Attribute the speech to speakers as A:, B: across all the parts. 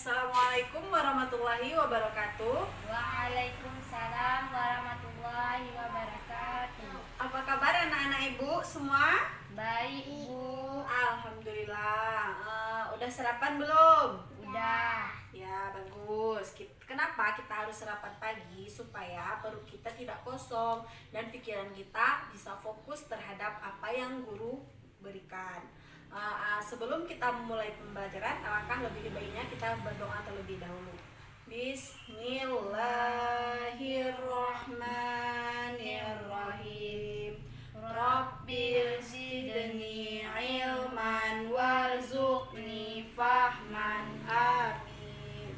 A: Assalamualaikum warahmatullahi wabarakatuh.
B: Waalaikumsalam warahmatullahi wabarakatuh.
A: Apa kabar anak-anak ibu semua?
B: Baik, Bu.
A: Alhamdulillah. Udah sarapan belum?
B: Udah.
A: Ya, bagus. Kenapa kita harus sarapan pagi? Supaya perut kita tidak kosong dan pikiran kita bisa fokus terhadap apa yang guru berikan. Sebelum kita memulai pembelajaran, alangkah lebih baiknya kita berdoa terlebih dahulu. Bismillahirrahmanirrahim. Rabbil zidni ilman warzuqni fahman. Amin.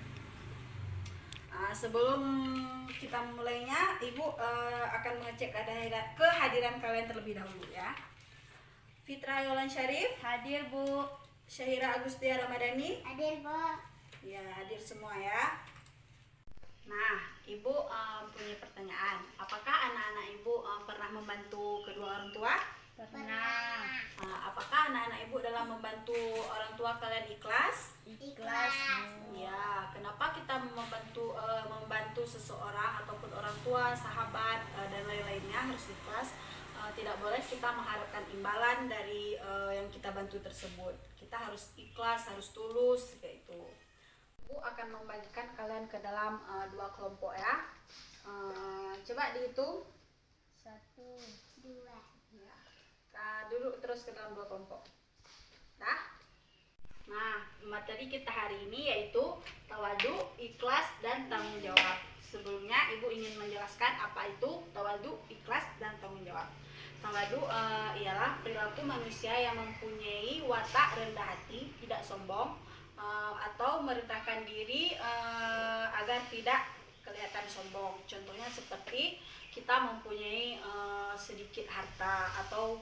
A: Sebelum kita memulainya, Ibu akan mengecek kehadiran kalian terlebih dahulu ya. Fitra Yolan Syarif
B: Hadir, Bu.
A: Syahira Agustia Ramadhani
B: Hadir, Bu.
A: ya, hadir semua ya. Nah, Ibu punya pertanyaan. Apakah anak-anak Ibu pernah membantu kedua orang tua?
B: Pernah.
A: Apakah anak-anak Ibu dalam membantu orang tua kalian ikhlas?
B: Ikhlas, Bu.
A: Ya, kenapa kita membantu seseorang ataupun orang tua, sahabat dan lain-lainnya harus ikhlas? Tidak boleh kita mengharapkan imbalan dari yang kita bantu tersebut. Kita harus ikhlas, harus tulus kayak itu. Bu akan membagikan kalian ke dalam dua kelompok ya. Coba dihitung.
B: 1, 2.
A: Ya. Duduk terus ke dalam dua kelompok. Dah. Nah, materi kita hari ini yaitu tawadu, ikhlas, dan tanggung jawab. Sebelumnya Ibu ingin menjelaskan apa itu tawadu, ikhlas, dan tanggung jawab. Tawadu ialah perilaku manusia yang mempunyai watak rendah hati, tidak sombong, atau merendahkan diri agar tidak kelihatan sombong. Contohnya seperti kita mempunyai sedikit harta atau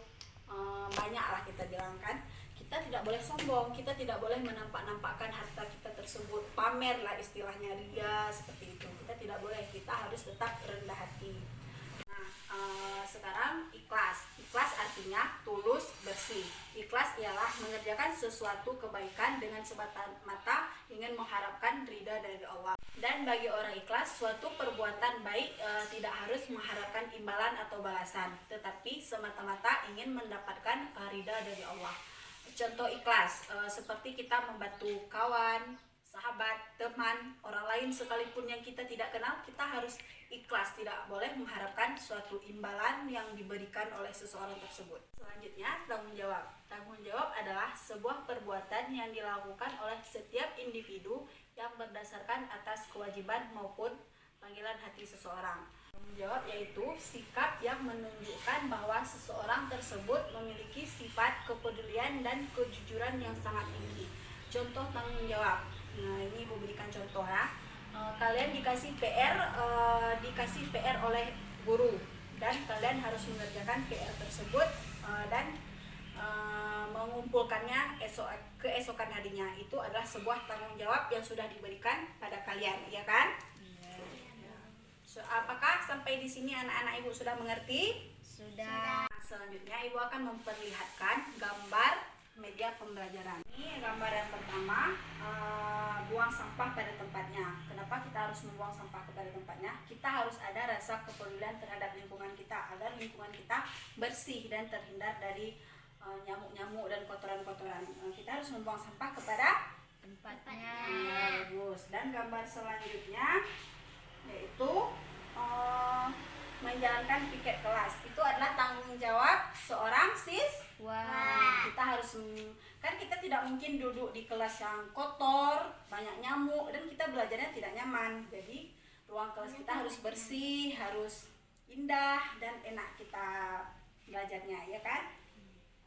A: banyaklah kita bilang kan. Kita tidak boleh sombong, kita tidak boleh menampak-nampakkan harta kita tersebut, pamer lah istilahnya, ria seperti itu. Kita tidak boleh, kita harus tetap rendah hati. Nah, sekarang ikhlas. Ikhlas artinya tulus, bersih. Ikhlas ialah mengerjakan sesuatu kebaikan dengan semata-mata ingin mengharapkan ridha dari Allah. Dan bagi orang ikhlas, suatu perbuatan baik tidak harus mengharapkan imbalan atau balasan, tetapi semata-mata ingin mendapatkan ridha dari Allah. Contoh ikhlas seperti kita membantu kawan, sahabat, teman, orang lain sekalipun yang kita tidak kenal, kita harus ikhlas, tidak boleh mengharapkan suatu imbalan yang diberikan oleh seseorang tersebut. Selanjutnya, tanggung jawab. Tanggung jawab adalah sebuah perbuatan yang dilakukan oleh setiap individu yang berdasarkan atas kewajiban maupun panggilan hati seseorang. Tanggung jawab yaitu sikap yang menunjukkan bahwa seseorang tersebut memiliki sifat kepedulian dan kejujuran yang sangat tinggi. Contoh tanggung jawab. Nah, ini Ibu berikan contoh ya. Kalian dikasih PR oleh guru dan kalian harus mengerjakan PR tersebut dan mengumpulkannya keesokan harinya. Itu adalah sebuah tanggung jawab yang sudah diberikan pada kalian, ya kan? Apakah sampai di sini anak-anak Ibu sudah mengerti?
B: Sudah.
A: Nah, selanjutnya Ibu akan memperlihatkan gambar media pembelajaran. Ini gambar yang pertama, buang sampah pada tempatnya. Kenapa kita harus membuang sampah pada tempatnya? Kita harus ada rasa kepedulian terhadap lingkungan kita agar lingkungan kita bersih dan terhindar dari nyamuk-nyamuk dan kotoran-kotoran. Kita harus membuang sampah kepada
B: Tempatnya.
A: bagus. Dan gambar selanjutnya yaitu menjalankan piket kelas. Itu adalah tanggung jawab seorang siswa. Kita harus kan kita tidak mungkin duduk di kelas yang kotor, banyak nyamuk, dan kita belajarnya tidak nyaman. Jadi ruang kelas kita harus bersih, harus indah dan enak kita belajarnya, ya kan?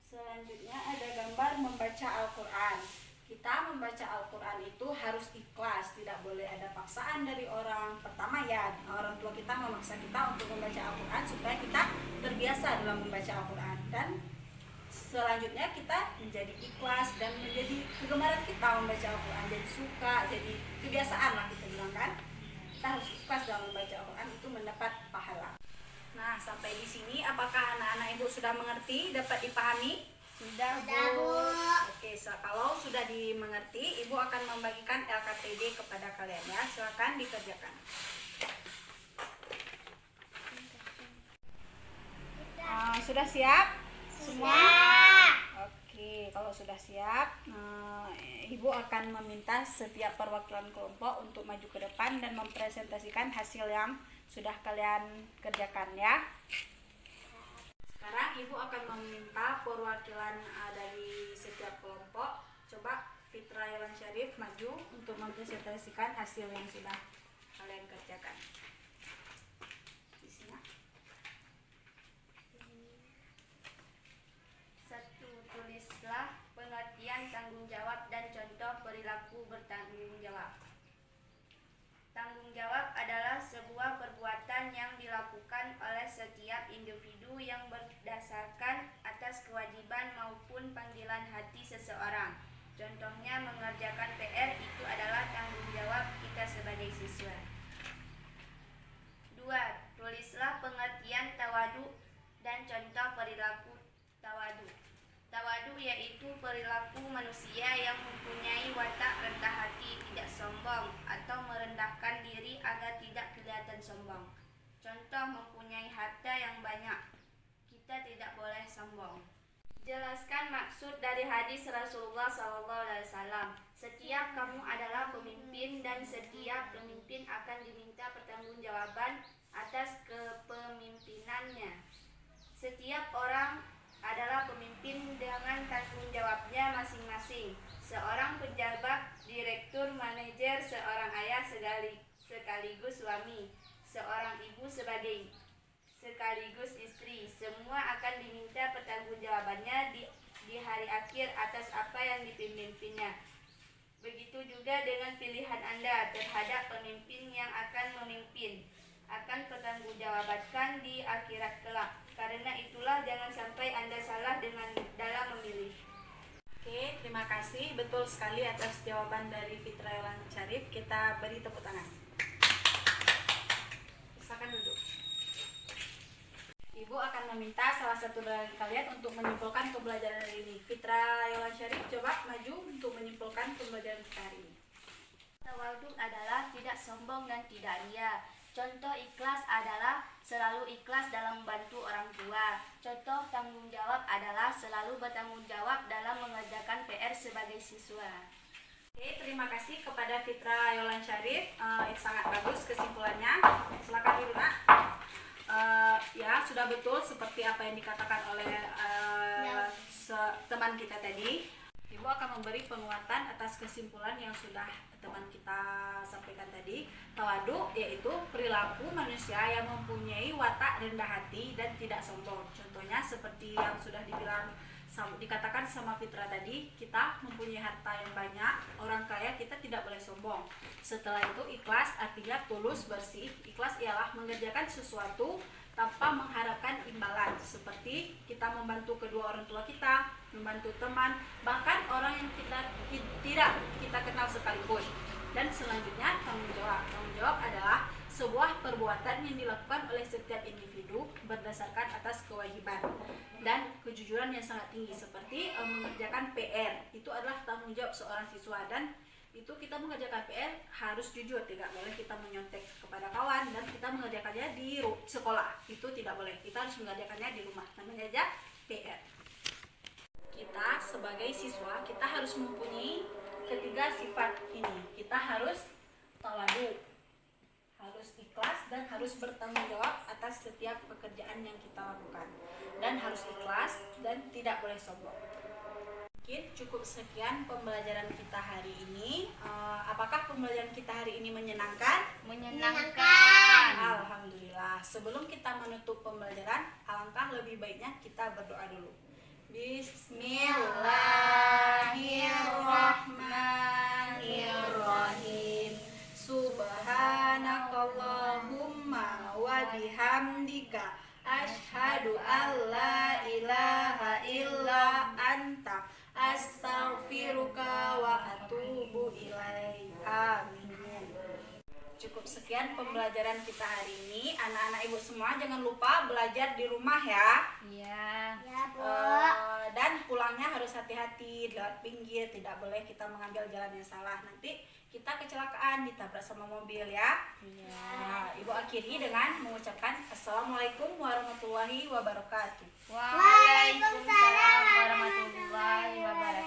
A: Selanjutnya ada gambar membaca Al-Qur'an. Kita membaca Al-Quran itu harus ikhlas, tidak boleh ada paksaan dari orang. Pertama ya, orang tua kita memaksa kita untuk membaca Al-Quran supaya kita terbiasa dalam membaca Al-Quran. Dan selanjutnya kita menjadi ikhlas dan menjadi kegemaran kita membaca Al-Quran. Jadi suka, jadi kebiasaan lah kita bilang kan. Kita harus ikhlas dalam membaca Al-Quran, itu mendapat pahala. Nah, sampai di sini apakah anak-anak Ibu sudah mengerti, dapat dipahami?
B: Sudah,
C: Sudah, Bu.
A: Oke, kalau sudah dimengerti, Ibu akan membagikan LKTD kepada kalian ya. Silakan dikerjakan. Sudah siap? Semua? Oke, kalau sudah siap, Ibu akan meminta setiap perwakilan kelompok untuk maju ke depan dan mempresentasikan hasil yang sudah kalian kerjakan ya. Sekarang Ibu akan meminta perwakilan dari setiap kelompok. Coba Fitra Yolan Syarif maju untuk mempresentasikan hasil yang sudah kalian kerjakan. Di sini.
B: 1. Tulislah pengertian tanggung jawab dan contoh perilaku bertanggung jawab. Tanggung jawab adalah sebuah perbuatan yang dilakukan oleh setiap individu yang berdasarkan atas kewajiban maupun panggilan hati seseorang. Contohnya mengerjakan PR itu adalah tanggung jawab kita sebagai siswa. 2. Tulislah pengertian tawadu dan contoh perilaku tawadu. Tawadu yaitu perilaku manusia yang mempunyai watak rendah hati, tidak sombong, atau merendahkan diri agar tidak kelihatan sombong. Contoh mempunyai harta yang banyak. Kita tidak boleh sombong. Jelaskan maksud dari hadis Rasulullah SAW. Setiap kamu adalah pemimpin dan setiap pemimpin akan diminta pertanggungjawaban atas kepemimpinannya. Setiap orang adalah pemimpin dengan tanggung jawabnya masing-masing. Seorang pejabat, direktur, manajer, seorang ayah sekaligus suami, seorang ibu sekaligus istri. Semua akan diminta pertanggungjawabannya di hari akhir atas apa yang dipimpinnya. Begitu juga dengan pilihan Anda terhadap pemimpin yang akan memimpin, akan pertanggungjawaban di akhirat kelak. Karena itulah jangan sampai Anda salah dalam memilih.
A: Oke, terima kasih. Betul sekali atas jawaban dari Fitra Yolan Syarif. Kita beri tepuk tangan. Silakan duduk. Ibu akan meminta salah satu dari kalian untuk menyimpulkan pembelajaran hari ini. Fitra Yolan Syarif, coba maju untuk menyimpulkan pembelajaran kita hari ini.
B: Tawadu adalah tidak sombong dan tidak ria. Contoh ikhlas adalah selalu ikhlas dalam membantu orang tua. Contoh tanggung jawab adalah selalu bertanggung jawab dalam mengerjakan PR sebagai siswa.
A: Oke, terima kasih kepada Fitra Yolan Syarif. Sangat bagus kesimpulannya. Silakan dulu, Nak. Ya, sudah betul seperti apa yang dikatakan oleh teman kita tadi. Ibu akan memberi penguatan atas kesimpulan yang sudah teman kita sampaikan tadi. Tawadu yaitu perilaku manusia yang mempunyai watak rendah hati dan tidak sombong. Contohnya seperti yang sudah dikatakan sama Fitra tadi, kita mempunyai harta yang banyak, orang kaya, kita tidak boleh sombong. Setelah itu ikhlas artinya tulus, bersih. Ikhlas ialah mengerjakan sesuatu tanpa mengharapkan imbalan, seperti kita membantu kedua orang tua kita, membantu teman, bahkan orang yang tidak kita kenal sekalipun. Dan selanjutnya tanggung jawab. Tanggung jawab adalah sebuah perbuatan yang dilakukan oleh setiap individu berdasarkan atas kewajiban dan kejujuran yang sangat tinggi, seperti mengerjakan PR. Itu adalah tanggung jawab seorang siswa, dan itu kita mengerjakan PR harus jujur, tidak boleh kita menyontek kepada kawan, dan kita mengerjakannya di sekolah, itu tidak boleh, kita harus mengerjakannya di rumah, namanya aja PR. Kita sebagai siswa, kita harus mempunyai ketiga sifat ini. Kita harus tawadu, harus ikhlas, dan harus bertanggung jawab atas setiap pekerjaan yang kita lakukan, dan harus ikhlas dan tidak boleh sombong. Mungkin cukup sekian pembelajaran kita hari ini. Apakah pembelajaran kita hari ini menyenangkan?
B: Menyenangkan.
A: Alhamdulillah. Sebelum kita menutup pembelajaran, alangkah lebih baiknya kita berdoa dulu. Bismillahirrahmanirrahim. Subhanakallahumma wa bihamdika asyhadu an la ilaha illa anta astaghfiruka wa atubu ilaik. Amin. Cukup sekian pembelajaran kita hari ini. Anak-anak ibu semua jangan lupa belajar di rumah ya.
B: Iya.
C: Ya, Bu.
A: Dan pulang pulangnya harus hati-hati lewat pinggir, tidak boleh kita mengambil jalan yang salah. Nanti kita kecelakaan ditabrak sama mobil ya. Nah, Ibu akhiri dengan mengucapkan Assalamualaikum warahmatullahi wabarakatuh.
B: Waalaikumsalam warahmatullahi wabarakatuh.